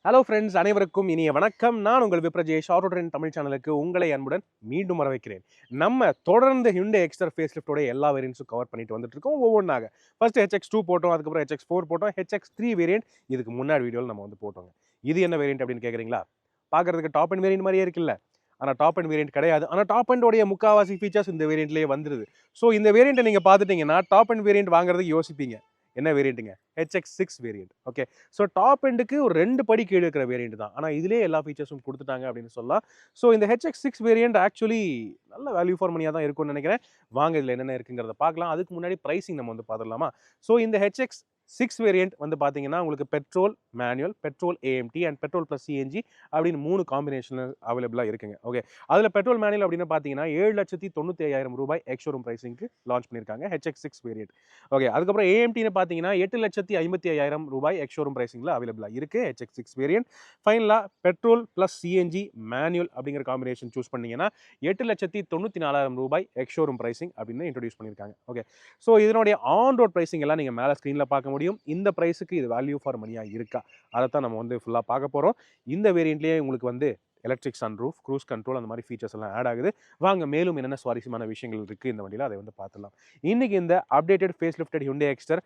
Hello friends, அனைவருக்கும் இனிய வணக்கம். நான் உங்கள் விப்ரஜேஷ் ஆட்டோ ட்ரெண்ட் தமிழ் சேனலுக்கு உங்களை அன்புடன் மீண்டும் வரவேற்கிறேன். நம்ம தொடர்ந்து ஹியூண்டை எக்ஸ்டர் ஃபேஸ் லிஃப்டோட எல்லா வேரியன்ட்ஸும் கவர் பண்ணிட்டு வந்துட்டு இருக்கோம் ஒவ்வொன்றாக. ஃபர்ஸ்ட் HX2 போட்டோம், அதுக்கப்புறம் HX4 போட்டோம், HX3 வேரியன்ட் இதுக்கு முன்னாடி வீடியோவில் நம்ம வந்து போட்டோங்க. இது என்ன வேரியன்ட் அப்படின்னு கேட்குறீங்களா? பார்க்கறதுக்கு டாப் அண்ட் வேரியன்ட் மாதிரியே இருக்குல்ல. ஆனால் டாப் அண்ட் வேரியன்ட் கிடையாது. ஆனால் டாப் அண்டோடைய முக்காவாசி ஃபீச்சர்ஸ் இந்த வேரியன்ட்லேயே வந்துருது. ஸோ இந்த வேரியண்ட்டை நீங்கள் பார்த்துட்டீங்கன்னா டாப் அண்ட் வேரியன்ட் வாங்குறதுக்கு யோசிப்பீங்க. என்ன வேரியண்ட்டுங்க? HX6 variant. Okay. So top எண்டுக்கு ஒரு 2 படி கீழே இருக்கிற வேரியன்ட் தான். ஆனால் இதிலே எல்லா ஃபீச்சர்ஸும் கொடுத்துட்டாங்க அப்படின்னு சொல்லலாம். ஸோ இந்த HX6 வேரியன்ட் ஆக்சுவலி நல்ல வேல்யூ ஃபார் மணியாக தான் இருக்கும்னு நினைக்கிறேன். வாங்க இதில் என்னென்ன இருக்குங்கிறத பார்க்கலாம். அதுக்கு முன்னாடி ப்ரைசிங் நம்ம வந்து பார்த்துடலாமா? ஸோ இந்த HX6 வேரியன்ட் வந்து பார்த்தீங்கன்னா உங்களுக்கு petrol manual, petrol AMT and petrol plus CNG அப்படின்னு 3 காம்பினேஷன் அவைலபிளாக இருக்குங்க. ஓகே. அதில் பெட்ரோல் மேனுவல் அப்படின்னு பார்த்தீங்கன்னா ரூ. 7,95,000 எக்ஸ்ஷோரூம் ப்ரைசிங்க்கு லான்ச் பண்ணியிருக்காங்க HX6 வேரியன்ட். ஓகே. அதுக்கப்புறம் AMTன்னு பார்த்தீங்கன்னா ரூ. 8,55,000 எக்ஸ்ஷோரூம் பிரைசிங்கில் அவைலபிளாக இருக்குது HX6 வேரியன்ட். ஃபைனலாக பெட்ரோல் ப்ளஸ் CNG மேனுவல் அப்படிங்கிற காம்பினேஷன் சூஸ் பண்ணீங்கன்னா ரூ. 8,94,000 எக்ஸ்ஷோரூம் பிரைசிங் அப்படின்னு இன்ட்ரோடியூஸ் பண்ணியிருக்காங்க. ஓகே. ஸோ இதனுடைய ஆன் ரோட் பிரைசிங் எல்லாம் நீங்கள் மேலே ஸ்க்ரீனில் பார்க்க முடியும். இந்த ப்ரைஸுக்கு இது வேல்யூ ஃபார் மணியாக இருக்கா, அதை தான் நம்ம வந்து ஃபுல்லாக பார்க்க போகிறோம். இந்த வேரியண்ட்லேயே உங்களுக்கு வந்து எலக்ட்ரிக் சன்ரூஃப், க்ரூஸ் கண்ட்ரோல் அந்த மாதிரி ஃபீச்சர்ஸ் எல்லாம் ஆட் ஆகுது. வாங்க மேலும் என்னென்ன சுவாரஸ்யமான விஷயங்கள் இருக்குது இந்த வண்டியில், அதை வந்து பார்த்துலாம். இன்னைக்கு இந்த updated face lifted Hyundai Exter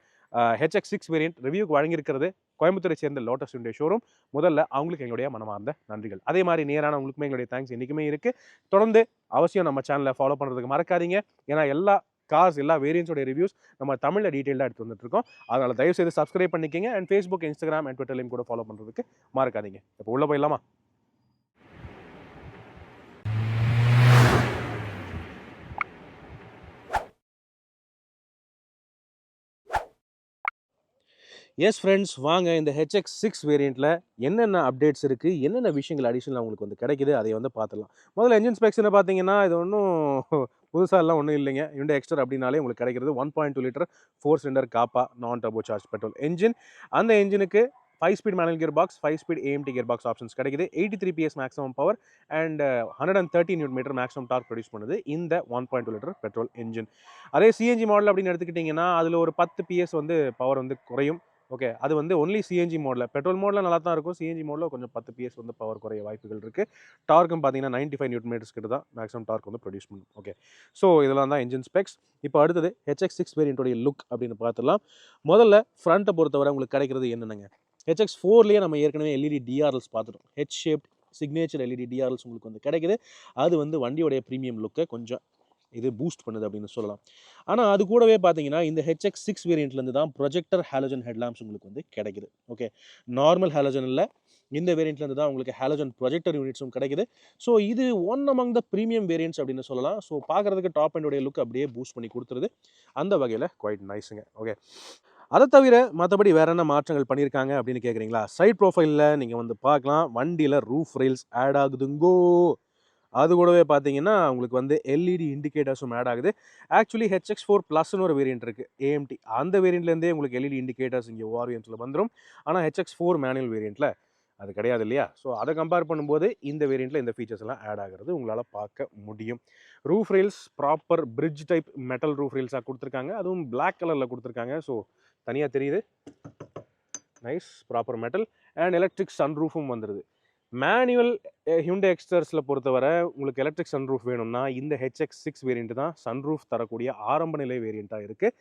HX6 variant ரிவ்யூக்கு வழங்கியிருக்கிறது கோயம்புத்தூரை சேர்ந்த லோட்டஸ் ஹியூண்டை ஷோரூம். முதல்ல அவங்களுக்கு எங்களுடைய மனமார்ந்த நன்றிகள். அதே மாதிரி நேரான உங்களுக்குமே எங்களுடைய தேங்க்ஸ் என்றைக்குமே இருக்குது. தொடர்ந்து அவசியம் நம்ம சேனலை ஃபாலோ பண்ணுறதுக்கு மறக்காதீங்க. ஏன்னா எல்லா கார்ஸ் எல்லா வேரியன்ட்ஸோட ரிவ்யூஸ் நம்ம தமிழில் டீட்டெயிலாக எடுத்து வந்துட்டு இருக்கோம். அதனால் தயவுசெய்து சப்ஸ்கிரைப் பண்ணிக்கங்க. அண்ட் ஃபேஸ்புக், இன்ஸ்டாகிராம் அண்ட் ட்விட்டர்லையும் கூட ஃபாலோ பண்ணுறதுக்கு மறக்காதீங்க. இப்போ உள்ள போயிடலாமா? எஸ் ஃப்ரெண்ட்ஸ், வாங்க இந்த HX6 வேரியண்ட்டில் என்னென்ன அப்டேட்ஸ் இருக்குது, என்னென்ன விஷயங்கள் அடிஷனல் உங்களுக்கு வந்து கிடைக்குது, அதை வந்து பார்த்துடலாம். முதல்ல என்ஜின் ஸ்பெக்ஸ்னு பார்த்தீங்கன்னா இது ஒன்றும் புதுசாலாம் ஒன்றும் இல்லைங்க. ஹியூண்டை எக்ஸ்டர் அப்படின்னாலே உங்களுக்கு கிடைக்கிறது 1.2 லிட்டர் 4 சிலிண்டர் காப்பா நான் டர்போ சார்ஜ் பெட்ரோல் என்ஜின். அந்த என்ஜினுக்கு 5 speed manual gear box, 5 speed AMT gear box options கிடைக்குது. 83 PS maximum power and 130 Newton maximum dark produce பண்ணுது இந்த 1.2 லிட்டர் பெட்ரோல் என்ஜின். அதே CNG மாடல் அப்படின்னு எடுத்துக்கிட்டிங்கன்னா அதில் ஒரு 10 PS வந்து பவர் வந்து குறையும். ஓகே. அது வந்து ஒன்லி CNG மோடில். பெட்ரோல் மோடில் நல்லா தான் இருக்கும். CNG மோடில் கொஞ்சம் 10 PS வந்து பவர் குறைய வாய்ப்புகள் இருக்குது. டார்க்கும் பார்த்தீங்கன்னா 95 நியூட்டன் மீட்டர்ஸ் கிட்ட தான் மேக்ஸிமம் டார்க் வந்து ப்ரொடியூஸ் பண்ணும். ஓகே. ஸோ இதெல்லாம் தான் என்ஜின் ஸ்பெக்ஸ். இப்போ அடுத்தது HX6 வேரியண்ட்டோடைய லுக் அப்படின்னு பார்த்துலாம். முதல்ல ஃப்ரண்ட்டை பொறுத்தவரை உங்களுக்கு கிடைக்கிறது என்னென்னங்க? HX4லேயே நம்ம ஏற்கனவே LED DRLs பார்த்துட்டோம். Head shaped signature LED DRLs உங்களுக்கு வந்து கிடைக்குது. அது வந்து வண்டியோடைய ப்ரீமியம் லுக்கை கொஞ்சம் இது பூஸ்ட் பண்ணுது அப்படின்னு சொல்லலாம். ஆனால் அது கூடவே பார்த்தீங்கன்னா இந்த HX6 வேரியண்ட்லேருந்து தான் ப்ரொஜெக்டர் ஹாலோஜன் ஹெட்லாம்ப்ஸ் உங்களுக்கு வந்து கிடைக்குது. ஓகே. நார்மல் ஹாலோஜன் இல்லை, இந்த வேரியண்ட்லேருந்து தான் உங்களுக்கு ஹாலோஜன் ப்ரொஜெக்டர் யூனிட்ஸும் கிடைக்குது. ஸோ இது one among the premium variants அப்படின்னு சொல்லலாம். ஸோ பார்க்குறதுக்கு டாப் அண்டோடைய லுக் அப்படியே பூஸ்ட் பண்ணி கொடுத்துருது. அந்த வகையில் குவைட் நைஸுங்க. ஓகே. அதை தவிர மற்றபடி வேற என்ன மாற்றங்கள் பண்ணியிருக்காங்க அப்படின்னு கேட்குறீங்களா? சைட் ப்ரொஃபைலில் நீங்கள் வந்து பார்க்கலாம், வண்டியில் ரூஃப் ரெயில்ஸ் ஆட் ஆகுதுங்கோ. அது கூடவே பார்த்தீங்கன்னா உங்களுக்கு வந்து LED இண்டிகேட்டர்ஸும் ஆட் ஆகுது. ஆக்சுவலி HX4 ப்ளஸ்னு ஒரு வேரியன்ட் இருக்குது AMT. அந்த வேரியண்ட்லேருந்தே உங்களுக்கு LED இண்டிகேட்டர்ஸ் இங்கே ORVMஸில் வந்துடும். ஆனால் HX4 மேனுவல் வேரியண்ட்டில் அது கிடையாது இல்லையா? ஸோ அதை கம்பேர் பண்ணும்போது இந்த வேரியண்ட்டில் இந்த ஃபீச்சர்ஸ் எல்லாம் ஆட் ஆகிறது உங்களால் பார்க்க முடியும். Roof rails proper bridge type metal roof ரெயில்ஸாக கொடுத்துருக்காங்க. அதுவும் பிளாக் கலரில் கொடுத்துருக்காங்க. ஸோ தனியாக தெரியுது. Nice proper metal and electric சன்ரூஃபும் வந்துடுது. மேனுவல் ஹியூண்டை எக்ஸ்டர்ஸில் பொறுத்தவரை உங்களுக்கு எலக்ட்ரிக் சன்ரூஃப் வேணும்னா இந்த HX6 வேரியண்ட் தான் சன்ரூஃப் தரக்கூடிய ஆரம்ப நிலை வேரியண்ட்டாக இருக்குது.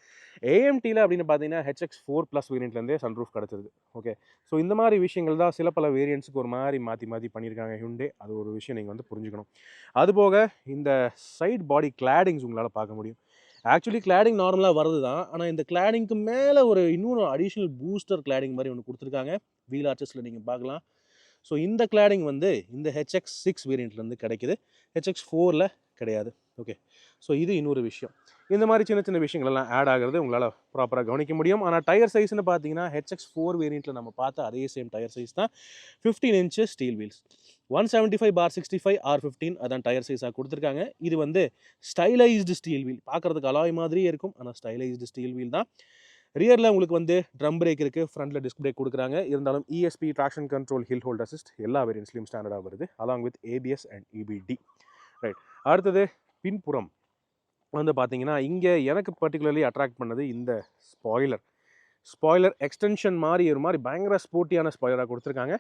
AMTயில் அப்படின்னு பார்த்தீங்கன்னா HX4 ப்ளஸ் வேரியண்ட்லேருந்தே சன்ரூஃப் கிடச்சிருது. ஓகே. ஸோ இந்த மாதிரி விஷயங்கள் தான் சில பல வேரியண்ட்ஸுக்கு ஒரு மாதிரி மாற்றி பண்ணியிருக்காங்க ஹியூண்டை. அது ஒரு விஷயம் நீங்கள் வந்து புரிஞ்சுக்கணும். அதுபோக இந்த சைட் பாடி கிளாடிங்ஸ் உங்களால் பார்க்க முடியும். ஆக்சுவலி கிளாடிங் நார்மலாக வருது தான். ஆனால் இந்த கிளாடிங்க்கு மேலே ஒரு இன்னொரு அடிஷ்னல் பூஸ்டர் கிளாடிங் மாதிரி ஒன்று கொடுத்துருக்காங்க. வீல் ஆர்ச்சஸில் நீங்கள் பார்க்கலாம். ஸோ இந்த கிளாடிங் வந்து இந்த HX6 வேரியண்ட்லேருந்து கிடைக்குது. HX4ல் கிடையாது. ஓகே. ஸோ இது இன்னொரு விஷயம். இந்த மாதிரி சின்ன சின்ன விஷயங்கள் எல்லாம் ஆட் ஆகிறது உங்களால் ப்ராப்பராக கவனிக்க முடியும். ஆனால் டயர் சைஸ்ன்னு பார்த்தீங்கன்னா HX4 வேரியண்ட்டில் நம்ம பார்த்த அதே சேம் டயர் சைஸ் தான். 15 இன்ச்சஸ் ஸ்டீல் வீல்ஸ். 175/65 R15 அதான் டயர் சைஸாக கொடுத்துருக்காங்க. இது வந்து ஸ்டைலைஸ்டு ஸ்டீல் வீல். பார்க்குறதுக்கு அலாய் மாதிரியே இருக்கும், ஆனால் ஸ்டைலைஸ்டு ஸ்டீல் வீல் தான். ரியரில் உங்களுக்கு வந்து ட்ரம் பிரேக் இருக்குது, ஃப்ரண்ட்டில் டிஸ்க் பிரேக் கொடுக்குறாங்க. இருந்தாலும் ESP traction control hill hold assist எல்லா வேரியன்ட்ஸ்லையும் ஸ்டாண்டர்டாக வருது, along with ABS and EBD. Right. அடுத்தது பின்புறம் வந்து பார்த்தீங்கன்னா இங்கே எனக்கு பர்டிகுலர்லி அட்ராக்ட் பண்ணது இந்த ஸ்பாய்லர் எக்ஸ்டென்ஷன் மாதிரி ஒரு மாதிரி பயங்கர ஸ்போர்ட்டியான ஸ்பாய்லராக கொடுத்துருக்காங்க.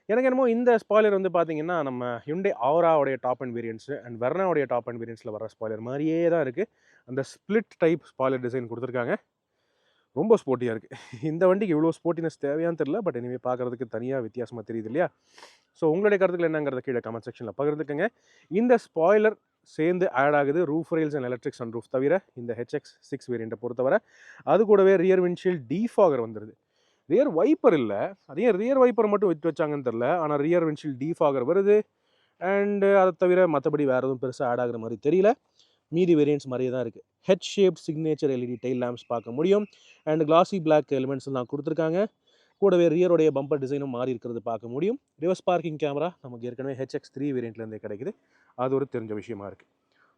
எனக்கு என்னமோ இந்த ஸ்பாய்லர் வந்து பார்த்தீங்கன்னா நம்ம ஹியூண்டை ஆவராவுடைய டாப் அண்ட் வேரியன்ட்ஸு அண்ட் வெர்னாவுடைய டாப் அண்ட் வேரியன்ட்ஸில் வர ஸ்பாய்லர் மாதிரியே தான் இருக்குது. அந்த ஸ்ப்ளிட் டைப் ஸ்பாய்லர் டிசைன் கொடுத்துருக்காங்க. ரொம்ப ஸ்போர்ட்டியாக இருக்குது. இந்த வண்டிக்கு இவ்வளோ ஸ்போர்ட்டினஸ் தேவையான்னு தெரியல, பட் இனிமேல் பார்க்குறதுக்கு தனியாக வித்தியாசமாக தெரியுது இல்லையா? ஸோ உங்களுடைய கருத்துக்கள் என்னங்கிறத கீழே கமெண்ட் செக்ஷனில் பகிர்ந்துக்குங்க. இந்த ஸ்பாய்லர் சேர்ந்து ஆட் ஆகுது roof rails and electric sun roof தவிர இந்த HX6 வேரியண்ட்டை பொறுத்தவரை. அது கூடவே ரியர் விண்ட்ஷீல்ட் டீஃபாகர் வந்துடுது. ரியர் வைப்பர் இல்லை, அதே ரியர் வைப்பர் மட்டும் விட்டு வச்சாங்கன்னு தெரில, ஆனால் ரியர் விண்ட்ஷீல்ட் டீஃபாகர் வருது. அண்டு அதை தவிர மற்றபடி வேறு எதுவும் பெருசாக ஆட் ஆகிற மாதிரி தெரியல. மீதி வேரியன்ட்ஸ் மாதிரியே தான் இருக்குது. Head shape signature LED tail lamps பார்க்க முடியும். அண்ட் கிளாசி பிளாக் எலிமெண்ட்ஸ் எல்லாம் கொடுத்துருக்காங்க. கூடவே ரியருடைய பம்பர் டிசைனும் மாறி இருக்கிறது பார்க்க முடியும். ரிவர்ஸ் பார்க்கிங் கேமரா நமக்கு ஏற்கனவே HX3 வேரியண்ட்லேருந்தே கிடைக்குது. அது ஒரு தெரிஞ்ச விஷயமா இருக்குது.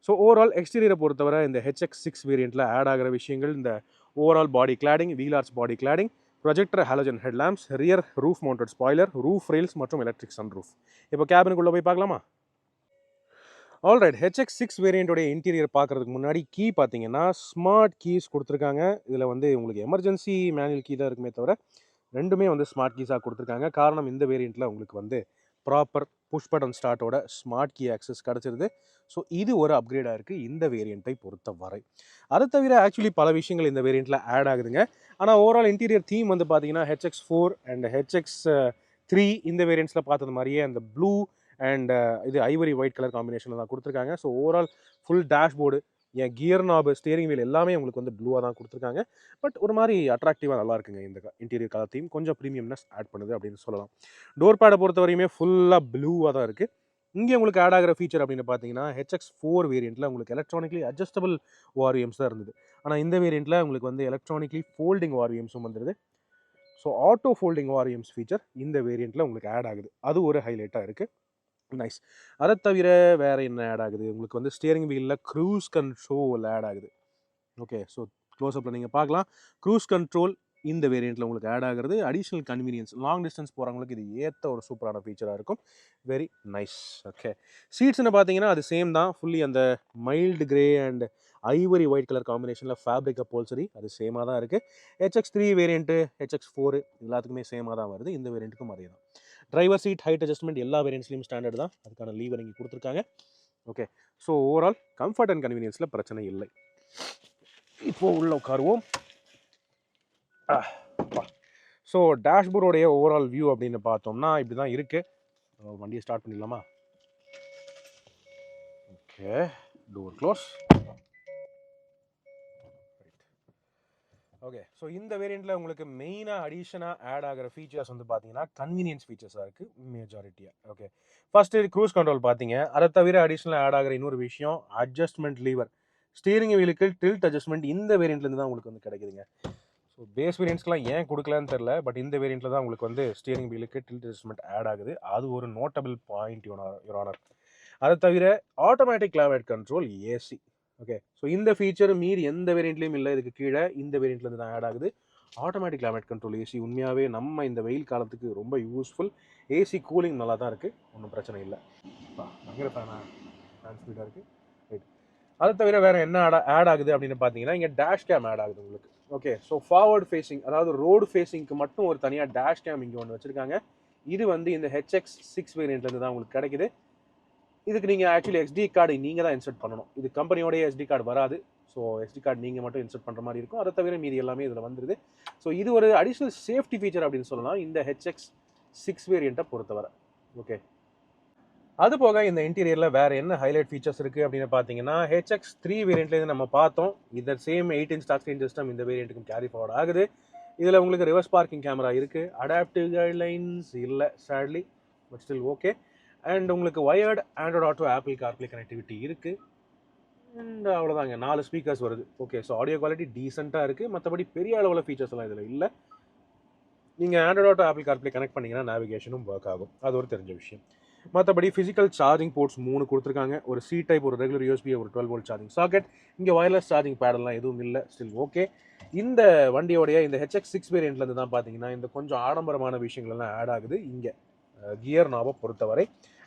ஸோ ஓவரால் எக்ஸ்டீரியரை பொறுத்தவரை இந்த HX6 வேரியண்ட்டில் ஆட் ஆகிற விஷயங்கள் இந்த overall body cladding, wheel arch body cladding, projector halogen headlamps, rear roof mounted spoiler, roof rails மற்றும் எலக்ட்ரிக் சன் ரூஃப். இப்போ கேபினுக்குள்ளே போய் பார்க்கலாமா? ஆல்ரைட், HX6 வேரியண்ட்டோடைய இன்டீரியர் பார்க்குறதுக்கு முன்னாடி கீ பார்த்தீங்கன்னா ஸ்மார்ட் கீஸ் கொடுத்துருக்காங்க. இதில் வந்து உங்களுக்கு எமர்ஜென்சி மேனுவல் கீ தான் இருக்குமே தவிர ரெண்டுமே வந்து ஸ்மார்ட் கீஸாக கொடுத்துருக்காங்க. காரணம் இந்த வேரியண்ட்டில் உங்களுக்கு வந்து ப்ராப்பர் புஷ் பட்டன் ஸ்டார்ட்டோட ஸ்மார்ட் கீ ஆக்சஸ் கிடச்சிருது. ஸோ இது ஒரு அப்கிரேடாக இருக்குது இந்த வேரியண்ட்டை பொறுத்த வரை. அதை தவிர ஆக்சுவலி பல விஷயங்கள் இந்த வேரியண்ட்டில் ஆட் ஆகுதுங்க. ஆனால் ஓவரால் இன்டீரியர் தீம் வந்து பார்த்தீங்கன்னா HX4 அண்ட் HX3 இந்த வேரியண்ட்ஸில் பார்த்தது மாதிரியே அந்த ப்ளூ அண்ட் இது ஐவரி ஒயிட் கலர் காம்பினேஷனில் தான் கொடுத்துருக்காங்க. ஸோ ஓவரால் ஃபுல் டேஷ்போர்டு, என் கியர் நாபு, ஸ்டியரிங் வீல் எல்லாமே உங்களுக்கு வந்து ப்ளூவாக தான் கொடுத்துருக்காங்க. பட் ஒரு மாதிரி அட்ராக்டிவாக நல்லா இருக்குங்க இந்த இன்டீரியர் கலர் தீம். கொஞ்சம் ப்ரீமியம்னஸ் ஆட் பண்ணுது அப்படின்னு சொல்லலாம். டோர் பேடை பொறுத்த வரையுமே ஃபுல்லாக ப்ளூவாக தான் இருக்குது. இங்கே உங்களுக்கு ஆட் ஆகிற ஃபீச்சர் அப்படின்னு பார்த்தீங்கன்னா HX4 வேரியண்ட்டில் உங்களுக்கு எலக்ட்ரானிக்லி அட்ஜஸ்டபிள் ORVMs தான் இருந்தது. ஆனால் இந்த வேரியண்ட்டில் உங்களுக்கு வந்து எலக்ட்ரானிக்லி ஃபோல்டிங் ORVMஸும் வந்துடுது. So auto folding ORVMs feature இந்த வேரியண்ட்டில் உங்களுக்கு ஆட் ஆகுது. அது ஒரு ஹைலைட்டாக இருக்குது. நைஸ். அதை தவிர வேறு என்ன ஆட் ஆகுது? உங்களுக்கு வந்து ஸ்டியரிங் வீலில் க்ரூஸ் கண்ட்ரோல் ஆட் ஆகுது. ஓகே, ஸோ க்ளோஸ்அப்பில் நீங்கள் பார்க்கலாம். க்ரூஸ் கண்ட்ரோல் இந்த வேரியண்ட்டில் உங்களுக்கு ஆட் ஆகிறது அடிஷ்னல் கன்வீனியன்ஸ். லாங் டிஸ்டன்ஸ் போகிறவங்களுக்கு இது ஏற்ற ஒரு சூப்பரான ஃபீச்சராக இருக்கும். Very nice. ஓகே, சீட்ஸ்னு பார்த்தீங்கன்னா அது சேம் தான். ஃபுல்லி அந்த mild grey and Ivory white colour காம்பினேஷனில் ஃபேப்ரிக் அப்போல்சரி அது சேமாக தான் இருக்குது. HX3 வேரியண்ட்டு, HX4 எல்லாத்துக்குமே சேமாக தான் வருது. இந்த வேரியண்ட்டுக்கும் அதே தான். டிரைவர் சீட் ஹைட் அட்ஜஸ்ட்மெண்ட் எல்லா வேரியன்ட்ஸ்லையும் ஸ்டாண்டர்ட் தான். அதுக்கான லீவர் இங்கே கொடுத்துருக்காங்க. Okay, so overall comfort and கன்வீனியன்ஸில் பிரச்சனை இல்லை. இப்போது உள்ள உட்காருவோம். ஸோ டேஷ்போர்டோடைய ஓவரால் வியூ அப்படின்னு பார்த்தோம்னா இப்படி தான் இருக்குது. வண்டியை ஸ்டார்ட் பண்ணிடலாமா? Okay, door close. Okay, so இந்த வேரியண்ட்டில் உங்களுக்கு மெயினாக அடிஷனாக ஆட் ஆகிற ஃபீச்சர்ஸ் வந்து பார்த்தீங்கன்னா கன்வீனியன்ஸ் ஃபீச்சர்ஸாக இருக்குது மெஜாரிட்டியாக. ஓகே, ஃபஸ்ட்டு க்ரூஸ் கண்ட்ரோல் பார்த்தீங்க. அதை தவிர அடிஷ்னலாக ஆட் ஆகிற இன்னொரு விஷயம் அட்ஜஸ்ட்மெண்ட் லீவர். ஸ்டீரிங் வீலுக்கு டில்ட் அட்ஜஸ்ட்மெண்ட் இந்த வேரியண்ட்லேருந்து தான் உங்களுக்கு வந்து கிடைக்குதுங்க. ஸோ பேஸ் வேரியன்ட்ஸ்க்குலாம் ஏன் கொடுக்கலான்னு தெரில, பட் இந்த வேரியண்ட்டில் தான் உங்களுக்கு வந்து ஸ்டீரிங் வீலுக்கு டில்ட் அட்ஜஸ்ட்மெண்ட் ஆட் ஆகுது. அது ஒரு நோட்டபிள் பாயிண்ட் யுவர் ஆனர். அதை தவிர automatic climate control AC. Okay, so இந்த ஃபீச்சர் மீறி எந்த வேரியண்ட்லேயும் இல்லை. இதுக்கு கீழே இந்த வேரியண்ட்லேருந்து தான் ஆட் ஆகுது. ஆட்டோமேட்டிக் கிளைமேட் கண்ட்ரோல் ஏசி உண்மையாகவே நம்ம இந்த வெயில் காலத்துக்கு ரொம்ப யூஸ்ஃபுல். ஏசி கூலிங் நல்லா தான் இருக்குது, ஒன்றும் பிரச்சனை இல்லை. பயங்கர ஃபேன் ஸ்பீடாக இருக்குது. ரைட், அதை தவிர வேறு என்ன ஆட் ஆகுது அப்படின்னு பார்த்தீங்கன்னா இங்கே டேஷ் கேம் ஆட் ஆகுது உங்களுக்கு. ஓகே, ஸோ ஃபார்வர்டு ஃபேஸிங், அதாவது ரோடு ஃபேஸிங்க்கு மட்டும் ஒரு தனியாக டேஷ் கேம் இங்கே ஒன்று வச்சுருக்காங்க. இது வந்து இந்த HX6 வேரியண்ட்லேருந்து தான் உங்களுக்கு கிடைக்குது. இதுக்கு நீங்கள் ஆக்சுவலி SD கார்டு நீங்கள் தான் இன்சர்ட் பண்ணணும். இது கம்பெனியோடைய SD கார்டு வராது. ஸோ SD கார்டு நீங்கள் மட்டும் இன்சர்ட் பண்ணுற மாதிரி இருக்கும். அதை தவிர மீதி எல்லாமே இதில் வந்துடுது. ஸோ இது ஒரு அடிஷ்னல் சேஃப்டி ஃபீச்சர் அப்படின்னு சொல்லலாம் இந்த HX6 வேரியண்ட்டை பொறுத்தவரை. ஓகே, அது போக இந்த இன்டீரியரில் வேறு என்ன ஹைலைட் ஃபீச்சர்ஸ் இருக்குது அப்படின்னு பார்த்தீங்கன்னா HX3 வேரியண்ட்லேருந்து நம்ம பார்த்தோம். இந்த same 8-inch touch screen system இந்த வேரியண்ட்டுக்கும் கேரி ஃபார்வர்ட் ஆகுது. இதில் உங்களுக்கு ரிவர்ஸ் பார்க்கிங் கேமரா இருக்குது. அடாப்டிவ் கைட்லைன்ஸ் இல்லை sadly, but still okay. And உங்களுக்கு wired Android Auto Apple CarPlay connectivity இருக்குது. அண்ட் அவ்வளோதாங்க, 4 ஸ்பீக்கர்ஸ் வருது. ஓகே, ஸோ ஆடியோ குவாலிட்டி டீசெண்டாக இருக்குது. மற்றபடி பெரிய அளவில் ஃபீச்சர்ஸ் எல்லாம் இதில் இல்லை. நீங்கள் Android Auto Apple CarPlay connect பண்ணிங்கன்னா நேவிகேஷனும் ஒர்க் ஆகும். அது ஒரு தெரிஞ்ச விஷயம். மற்றபடி ஃபிசிக்கல் சார்ஜிங் போர்ட்ஸ் 3 கொடுத்துருக்காங்க. ஒரு C டைப், ஒரு ரெகுலர் USB, ஒரு 12 வோல்ட் சார்ஜிங் சாக்கெட். இங்கே வயர்லெஸ் சார்ஜிங் பேடெல்லாம் எதுவும் இல்லை, ஸ்டில் ஓகே. இந்த வண்டியோடைய இந்த HX6 வேரியண்ட்லேருந்து தான் பார்த்தீங்கன்னா இந்த கொஞ்சம் ஆடம்பரமான விஷயங்கள்லாம் ஆட் ஆகுது இங்கே கியர் நாபை பொறுத்தவரை.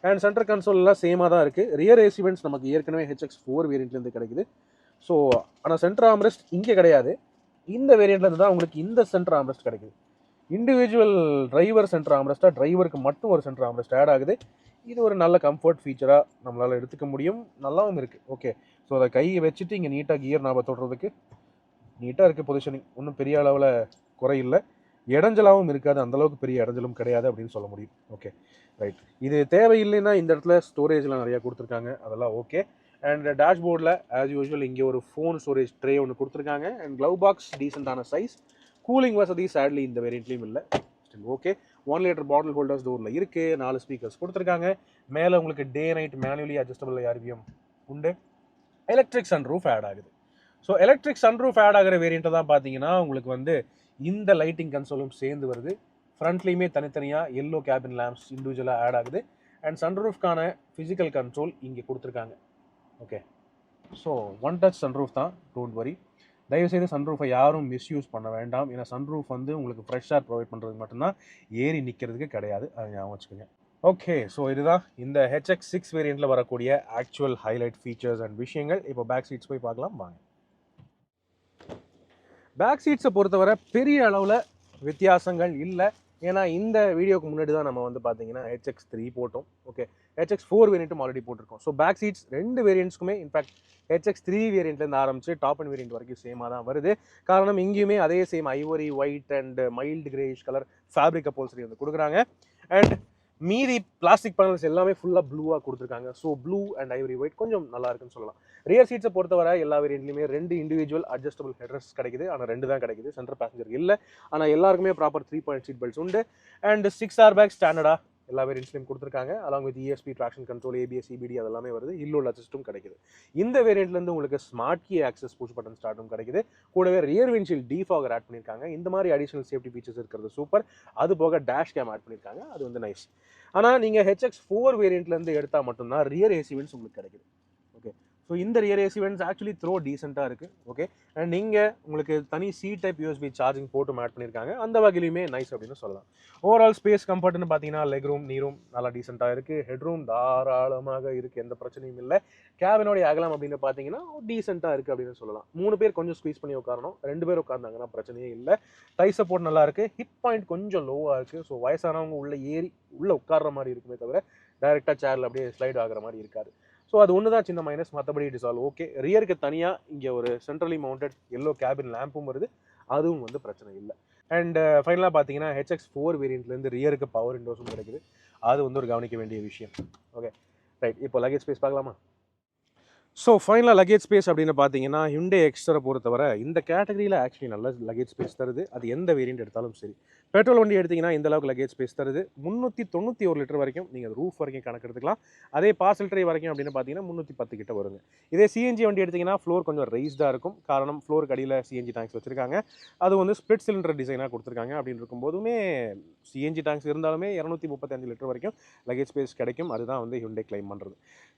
அண்ட் சென்டர் கன்சோல்லாம் சேமாக தான் இருக்குது. ரியர் ஏசி வென்ட்ஸ் நமக்கு ஏற்கனவே HX4 வேரியண்ட்லேருந்து கிடைக்குது. ஸோ ஆனால் சென்டர் ஆம்ரெஸ்ட் இங்கே கிடையாது. இந்த வேரியண்ட்லேருந்து தான் உங்களுக்கு இந்த சென்டர் ஆம்ரெஸ்ட் கிடைக்குது. இண்டிவிஜுவல் டிரைவர் சென்டர் ஆம்ரெஸ்ட்டாக, டிரைவருக்கு மட்டும் ஒரு சென்டர் ஆம்ரெஸ்ட் ஆட் ஆகுது. இது ஒரு நல்ல கம்ஃபர்ட் ஃபீச்சராக நம்மளால் எடுத்துக்க முடியும். நல்லாவும் இருக்குது. ஓகே, ஸோ அதை கையை வச்சுட்டு இங்கே நீட்டாக கியர் நாப தொடுறதுக்கு நீட்டாக இருக்குது. பொசிஷனிங் ஒன்றும் பெரிய அளவில் குறையில்லை. இடைஞ்சலாகவும் இருக்காது, அந்தளவுக்கு பெரிய இடைஞ்சலும் கிடையாது அப்படின்னு சொல்ல முடியும். Okay right. இது தேவையில்லைன்னா இந்த இடத்துல ஸ்டோரேஜ்லாம் நிறையா கொடுத்துருக்காங்க, அதெல்லாம் ஓகே. அண்ட் டேஷ்போர்டில் ஆஸ் யூஸ்வல் இங்கே ஒரு ஃபோன் ஸ்டோரேஜ் ட்ரே ஒன்று கொடுத்துருக்காங்க. அண்ட் க்ளவ் பாக்ஸ் டீசெண்டான சைஸ். கூலிங் வசதி சேட்லி இந்த வேரியண்ட்லேயும் இல்லை. Still okay. 1 litre bottle holders டோரில் இருக்குது. 4 ஸ்பீக்கர்ஸ் கொடுத்துருக்காங்க. மேலே உங்களுக்கு day night manually adjustable RPM உண்டு. எலக்ட்ரிக் சன்ரூஃப் ஆட் ஆகுது. ஸோ எலக்ட்ரிக் சன்ரூஃப் ஆட் ஆகிற வேரியண்ட்டை தான் பார்த்தீங்கன்னா உங்களுக்கு வந்து இந்த லைட்டிங் கன்சோலும் சேர்ந்து வருது. ஃப்ரண்ட்லேயுமே தனித்தனியாக எல்லோ கேபின் லேம்ப்ஸ் இண்டிவிஜுவலாக ஆட் ஆகுது. அண்ட் சன்ரூஃப்கான ஃபிசிக்கல் கண்ட்ரோல் இங்கே கொடுத்துருக்காங்க. Okay, so one touch sunroof தான், டோன்ட் வரி. தயவுசெய்து சன்ரூஃபை யாரும் மிஸ்யூஸ் பண்ண வேண்டாம். ஏன்னா சன்ரூஃப் வந்து உங்களுக்கு ஃப்ரெஷ் ஏர் ப்ரொவைட் பண்ணுறதுக்கு மட்டும்தான், ஏறி நிற்கிறதுக்கு கிடையாது. அதை ஞாபகம் வச்சுக்கோங்க. ஓகே, ஸோ இதுதான் இந்த HX6 வேரியண்ட்டில் வரக்கூடிய ஆக்சுவல் ஹைலைட் ஃபீச்சர்ஸ் அண்ட் விஷயங்கள். இப்போ பேக் சீட்ஸ் போய் பார்க்கலாம் வாங்க. பேக் சீட்ஸை பொறுத்தவரை பெரிய அளவில் வித்தியாசங்கள் இல்லை. ஏன்னா இந்த வீடியோக்கு முன்னாடி தான் நம்ம வந்து பார்த்தீங்கன்னா HX3 போட்டோம். ஓகே, HX4 வேரியண்ட்டும் ஆல்ரெடி போட்டிருக்கோம். ஸோ பேக் சீட்ஸ் 2 வேரியண்ட்ஸ்க்குமே இன்ஃபேக்ட் HX3 வேரியண்ட்லேருந்து ஆரம்பிச்சு டாப் அண்ட் வேரியண்ட் வரைக்கும் சேமாக தான் வருது. காரணம் இங்கேயுமே அதே same ivory white and mild greige colour fabric upholstery வந்து கொடுக்குறாங்க. அண்ட் மீதி பிளாஸ்டிக் பேனல்ஸ் எல்லாமே ஃபுல்லாக ப்ளூவாக கொடுத்துருக்காங்க. So blue and Ivory white கொஞ்சம் நல்லா இருக்குன்னு சொல்லலாம். ரியர் சீட்ஸை பொறுத்தவரை எல்லா வேரியண்ட்லையுமே 2 இண்டிவிஜுவல் அட்ஜஸ்டபிள் ஹெட்ரெஸ்ட் கிடைக்குது. ஆனால் 2 தான் கிடைக்குது, சென்டர் பேசஞ்சருக்கு இல்லை. ஆனால் எல்லாருக்குமே ப்ராப்பர் 3 பாயிண்ட் சீட் பெல்ட்ஸ் உண்டு. அண்ட் 6 ஏர்பேக் ஸ்டாண்டர்டாக எல்லா வேரியண்ட்ஸ்லையும் கொடுத்துருக்காங்க. Along with ESP traction control, ABS, CBD அதெல்லாமே வருது. ஹில் அசிஸ்ட்டும் கிடைக்குது. இந்த வேரியண்ட்லேருந்து உங்களுக்கு smart key access push button ஸ்டார்ட்டும் கிடைக்குது. கூடவே ரியர் விண்ட்ஷீல்ட் டிஃபாகர் ஆட் பண்ணியிருக்காங்க. இந்த மாதிரி அடிஷனல் சேஃப்டி ஃபீச்சர்ஸ் இருக்கிறது சூப்பர். அது போக டேஷ் கேம் ஆட் பண்ணியிருக்காங்க, அது வந்து நைஸ். ஆனால் நீங்கள் HX4 வேரியண்ட்லேருந்து எடுத்தால் மட்டும்தான் ரியர் ஏசி வென்ட்ஸ் உங்களுக்கு கிடைக்குது. ஓகே, ஸோ இந்த rear AC vents actually throw டீசெண்டாக இருக்குது. ஓகே, அண்ட் நீங்கள் உங்களுக்கு தனி C டைப் USB சார்ஜிங் போட்டும் ஆட் பண்ணியிருக்காங்க. அந்த வகையிலுமே நைஸ் அப்படின்னு சொல்லலாம். ஓவரால் ஸ்பேஸ் கம்ஃபர்ட்னு பார்த்தீங்கன்னா லெக் ரூம், நீ ரூம் நல்லா டீசெண்டாக இருக்குது. ஹெட் ரூம் தாராளமாக இருக்குது, எந்த பிரச்சனையும் இல்லை. கேபினோடைய அகலம் அப்படின்னு பார்த்தீங்கன்னா டீசெண்டாக இருக்குது அப்படின்னு சொல்லலாம். 3 பேர் கொஞ்சம் ஸ்குவீஸ் பண்ணி உட்காரணும், 2 பேர் உட்கார்ந்தாங்கன்னா பிரச்சனையே இல்லை. டை சப்போர்ட் நல்லா இருக்குது. ஹிப் பாயிண்ட் கொஞ்சம் லோவாக இருக்குது. ஸோ வயசானவங்க உள்ளே ஏறி உள்ளே உட்கார்ற மாதிரி இருக்குமே தவிர டைரெக்டாக சேரில் அப்படியே ஸ்லைட் ஆகிற மாதிரி இருக்காது. ஸோ அது ஒன்று தான் சின்ன மைனஸ், மற்றபடி இட் இஸ் ஆல் ஓகே. ரியருக்கு தனியாக இங்கே ஒரு சென்ட்ரலி மவுண்டட் எல்லோ கேபின் லேம்பும் வருது, அதுவும் வந்து பிரச்சனை இல்லை. அண்ட் ஃபைனலாக பார்த்தீங்கன்னா HX4 வேரியண்ட்லேருந்து ரியருக்கு பவர் விண்டோஸும் கிடைக்குது. அது வந்து ஒரு கவனிக்க வேண்டிய விஷயம். ஓகே ரைட், இப்போ லக்கேஜ் ஸ்பேஸ் பார்க்கலாமா? ஸோ ஃபைனலாக லக்கேஜ் ஸ்பேஸ் அப்படின்னு பார்த்தீங்கன்னா Hyundai Exter பொறுத்தவரை இந்த கேட்டகரியில் ஆக்சுவலி நல்ல லக்கேஜ் ஸ்பேஸ் தருது. அது எந்த வேரியண்ட் எடுத்தாலும் சரி. பெட்ரோல் வண்டி எடுத்திங்கன்னா இந்த அளவுக்கு லக்கேஜ் ஸ்பேஸ் தருது. 391 லிட்டர் வரைக்கும் நீங்கள் ரூஃப் வரைக்கும் கணக்கு எடுத்துக்கலாம். அதே பார்சல் ட்ரை வரைக்கும் அப்படின்னு பார்த்தீங்கன்னா 310 கிட்ட வருங்க. இதே CNG வண்டி எடுத்திங்கன்னா ஃப்ளோர் கொஞ்சம் ரைஸ்டாக இருக்கும். காரணம் ஃப்ளோருக்கு அடியில் CNG டேங்க்ஸ் வச்சுருக்காங்க. அது வந்து ஸ்ப்ளிட் சிலிண்டர் டிசைனாக கொடுத்துருக்காங்க. அப்படின்னு இருக்கும்போதுமே CNG டேங்க்ஸ் இருந்தாலுமே 235 லிட்டர் வரைக்கும் லக்கேஜ் ஸ்பேஸ் கிடைக்கும். அதுதான் வந்து Hyundai கிளைம் பண்ணுறது.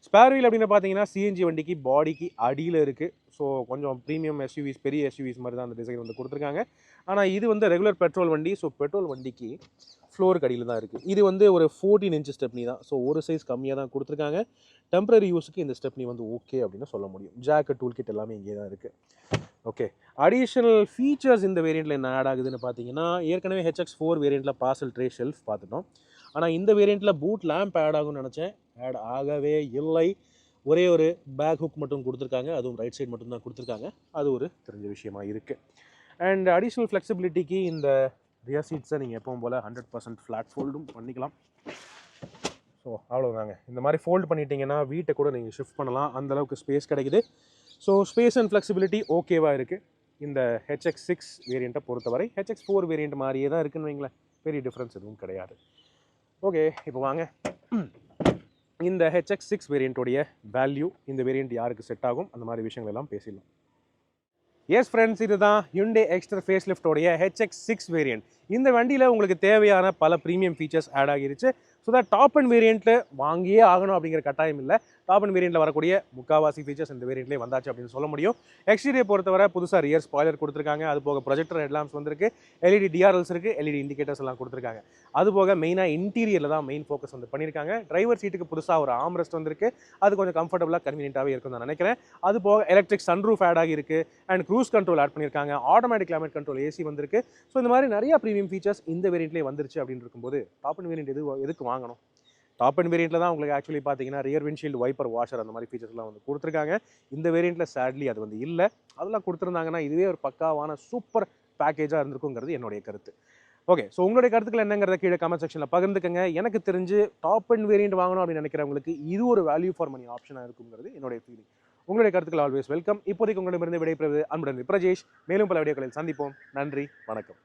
ஸ்பேர் வீல் அப்படின்னு பார்த்தீங்கன்னா CNG வண்டிக்கு பாடிக்கு அடியில் இருக்குது. ஸோ கொஞ்சம் ப்ரீமியம் SUVs, பெரிய SUVs மாதிரி தான் அந்த டிசைன் வந்து கொடுத்துருக்காங்க. ஆனால் இது வந்து ரெகுலர் பெட்ரோல் வண்டி. ஸோ பெட்ரோல் வண்டிக்கு ஃப்ளோருக்கு அடியில் தான் இருக்குது. இது வந்து ஒரு 14 இன்ச் ஸ்டெப்னி தான். ஸோ ஒரு சைஸ் கம்மியாக தான் கொடுத்துருக்காங்க. டெம்பரரி யூஸுக்கு இந்த ஸ்டெப்னி வந்து ஓகே அப்படின்னு சொல்ல முடியும். ஜாக்கு, டூல் கிட் எல்லாமே இங்கே தான் இருக்குது. ஓகே, அடிஷ்னல் ஃபீச்சர்ஸ் இந்த வேரியண்ட்டில் என்ன ஆட் ஆகுதுன்னு பார்த்தீங்கன்னா ஏற்கனவே HX4 வேரியண்ட்டில் பார்சல் ட்ரே ஷெல்ஃப் பார்த்துட்டோம். ஆனால் இந்த வேரியண்ட்டில் பூட் லேம்ப் ஆட் ஆகும்னு நினச்சேன், ஆட் ஆகவே இல்லை. ஒரே ஒரு பேக் ஹுக் மட்டும் கொடுத்துருக்காங்க, அதுவும் ரைட் சைடு மட்டும்தான் கொடுத்துருக்காங்க. அது ஒரு தெரிஞ்ச விஷயமா இருக்குது. அண்ட் அடிஷ்னல் ஃப்ளெக்சிபிலிட்டிக்கு இந்த ரியர் சீட்ஸை நீங்கள் எப்பவும் போல் 100% ஃப்ளாட் ஃபோல்டும் பண்ணிக்கலாம். ஸோ அவ்வளோதாங்க. இந்த மாதிரி ஃபோல்டு பண்ணிட்டீங்கன்னா வீட்டை கூட நீங்கள் ஷிஃப்ட் பண்ணலாம், அந்தளவுக்கு ஸ்பேஸ் கிடைக்குது. ஸோ ஸ்பேஸ் அண்ட் ஃப்ளெக்சிபிலிட்டி ஓகேவாக இருக்குது இந்த HX6 வேரியண்ட்டை பொறுத்தவரை. HX4 வேரியண்ட் மாதிரியே தான் இருக்குன்னு வைங்களேன், பெரிய டிஃப்ரென்ஸ் எதுவும் கிடையாது. ஓகே, இப்போ வாங்க இந்த HX6 வேரியண்ட்டோடைய வேல்யூ, இந்த வேரியண்ட் யாருக்கு செட் ஆகும், அந்த மாதிரி விஷயங்கள் எல்லாம் பேசிடலாம். எஸ் ஃப்ரெண்ட்ஸ், இதுதான் Hyundai Exter ஃபேஸ் லிஃப்டோடைய HX6 வேரியண்ட். இந்த வண்டியில் உங்களுக்கு தேவையான பல ப்ரீமியம் ஃபீச்சர்ஸ் ஆட் ஆகிருச்சு. ஸோ தட் டாப் அண்ட் வேரியண்ட்டில் வாங்கியே ஆகணும் அப்படிங்கிற கட்டாயம் இல்லை. டாப் அண்ட் வேரியண்ட்டில் வரக்கூடிய முக்காவாசி ஃபீச்சர்ஸ் இந்த வேரியண்ட்லேயே வந்தாச்சு அப்படின்னு சொல்ல முடியும். எக்ஸ்டீரியர் பொறுத்தவரை புதுசாக ரியர் ஸ்பாய்லர் கொடுத்துருக்காங்க. அது போக ப்ரொஜெக்டர் ஹெட்லாம்ப்ஸ் வந்திருக்கு, எல்இடி டிஆர்எல்ஸ் இருக்குது, எல்இடி இண்டிகேட்டர்ஸ் எல்லாம் கொடுத்துருக்காங்க. அது போக மெயினாக இன்டீரியரில் தான் மெயின் ஃபோக்கஸ் வந்து பண்ணியிருக்காங்க. டிரைவர் சீட்டுக்கு புதுசாக ஒரு ஆம்ரெஸ்ட் வந்திருக்கு. அது கொஞ்சம் கம்ஃபர்டபுளாக கன்வீனியன்ட்டாகவே இருக்கும்னு நான் நினைக்கிறேன். அது போக எலக்ட்ரிக் சன்ரூஃப் ஆட் ஆகிருக்கு அண்ட் க்ரூஸ் கண்ட்ரோல் ஆட் பண்ணியிருக்காங்க. ஆட்டோமேட்டிக் கிளைமேட் கண்ட்ரோல் ஏசி வந்திருக்கு. ஸோ இந்த மாதிரி நிறைய ப்ரீமியம் ஃபீச்சர்ஸ் இந்த வேரியண்ட்லேயே வந்துருச்சு அப்படின்னு இருக்கும்போது டாப் அண்ட் வேரியண்ட் எதுக்கு வாங்கணும்? டாப் அண்ட் வேரியண்ட்டில் தான் உங்களுக்கு ஆக்சுவலி பார்த்தீங்கன்னா ரியர் விண்ட்ஷீல்டு வைப்பர் வாஷர் அந்த மாதிரி ஃபீச்சர்ஸ்லாம் வந்து கொடுத்துருக்காங்க. இந்த வேரியண்ட்டில் சேட்லி அது வந்து இல்லை. அதெல்லாம் கொடுத்துருந்தாங்கன்னா இதுவே ஒரு பக்காவான சூப்பர் பேக்கேஜாக இருந்திருக்குங்கிறது என்னுடைய கருத்து. ஓகே, ஸோ உங்களுடைய கருத்துக்கள் என்னங்கிறத கீழே கமெண்ட் செக்ஷனில் பகிர்ந்துக்கங்க. எனக்கு தெரிஞ்சு டாப் அண்ட் வேரியண்ட் வாங்கணும் அப்படின்னு நினைக்கிறவங்களுக்கு இது ஒரு வேல்யூ ஃபார் மணி ஆப்ஷனாக இருக்குங்கிறது என்னுடைய ஃபீலிங். உங்களுடைய கருத்துக்கள் ஆல்வேஸ் வெல்கம். இப்போதைக்கு உங்களிடமிருந்து விடைபெறுவது அன்புடன் பிரஜேஷ். மேலும் பல வீடியோக்களில் சந்திப்போம். நன்றி, வணக்கம்.